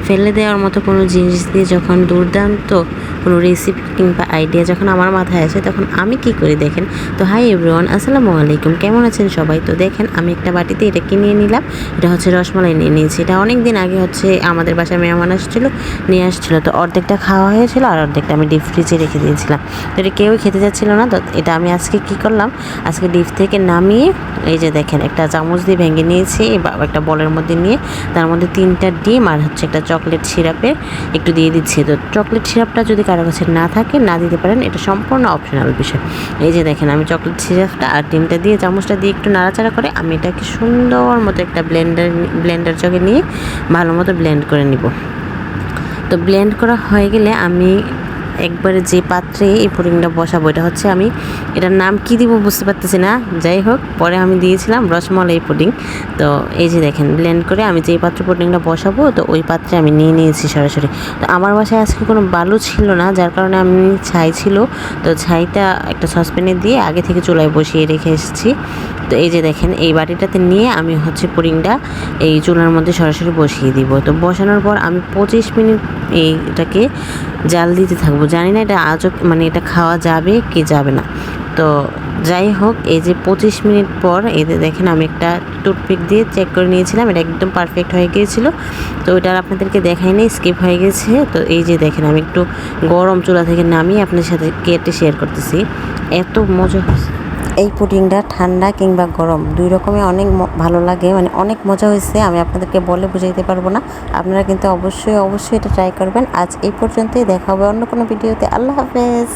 ফেলে দেওয়ার মতো কোনো জিনিস দিয়ে যখন দুর্দান্ত কোনো রেসিপি কিংবা আইডিয়া যখন আমার মাথায় আসে তখন আমি কি করি দেখেন। তো হাই এভরিওয়ান, আসসালামু আলাইকুম, কেমন আছেন সবাই? তো দেখেন আমি একটা বাটিতে এটা কিনে নিলাম। এটা হচ্ছে রসমালাই নিয়ে নিয়েছি। এটা অনেক দিন আগে হচ্ছে আমাদের বাসায় মেহমান নিয়ে আসছিলো। তো অর্ধেকটা খাওয়া হয়েছিল আর অর্ধেকটা আমি ডিপ ফ্রিজে রেখে দিয়েছিলাম। তো এটা কেউই খেতে যাচ্ছিল না। তো এটা আমি আজকে কি করলাম, আজকে ডিপ থেকে নামিয়ে এই যে দেখেন একটা চামচ দিয়ে ভেঙে নিয়েছি বা একটা বলের মধ্যে নিয়ে তার মধ্যে 3টা ডিম আর হচ্ছে একটা চকলেট সিরাপের একটু দিয়ে দিচ্ছি। তো চকলেট সিরাপটা যদি কারো কাছে না থাকে না দিতে পারেন, এটা সম্পূর্ণ অপশনাল বিষয়। এই যে দেখেন আমি চকলেট সিরাপটা আর ডিমটা দিয়ে চামচটা দিয়ে একটু নাড়াচাড়া করে আমি এটাকে সুন্দর মতো একটা ব্লেন্ডার জগে নিয়ে ভালো মতো ব্লেন্ড করে নিব। তো ব্লেন্ড করা হয়ে গেলে আমি একবারে যে পাত্রে এই পুডিংটা বসাবো, এটা হচ্ছে আমি এটার নাম কি দিব বুঝতে পারতেছি না। যাই হোক, পরে আমি দিয়েছিলাম রসমালাই পুডিং। তো এই যে দেখেন ব্লেন্ড করে আমি যেই পাত্রে পুডিংটা বসাবো তো ওই পাত্রে আমি নিয়ে নিয়েছি সরাসরি। তো আমার বাসায় আজকে কোনো বালু ছিল না, যার কারণে আমি ছাই ছিল। তো ছাইটা একটা সসপ্যানে দিয়ে আগে থেকে চুলায় বসিয়ে রেখে এসেছি। তো এই যে দেখেন এই বাটিটাতে নিয়ে আমি হচ্ছে পুডিংটা এই চুলার মধ্যে সরাসরি বসিয়ে দিব। তো বসানোর পর আমি 25 মিনিট এইটাকে জাল দিতে থাকবো। জানি না এটা আজও মানে এটা খাওয়া যাবে কি যাবে না। তো যাই হোক, এই যে 25 মিনিট পর এই যে দেখেন আমি একটা টুথপিক দিয়ে চেক করে নিয়েছিলাম, এটা একদম পারফেক্ট হয়ে গিয়েছিলো। তো ওইটা আপনাদেরকে দেখাইনি, স্কিপ হয়ে গেছে। তো এই যে দেখেন আমি একটু গরম চুলা থেকে নামিয়ে আপনার সাথে কেটে শেয়ার করতেছি। এত মজা হয়েছে এই পুডিংটা, ঠান্ডা কিংবা গরম দুই রকমই অনেক ভালো লাগে, মানে অনেক মজা হয়েছে। আমি আপনাদেরকে বলে বুঝাইতে পারবো না। আপনারা কিন্তু অবশ্যই এটা ট্রাই করবেন। আজ এই পর্যন্তই, দেখা হবে অন্য কোনো ভিডিওতে। আল্লাহ হাফেজ।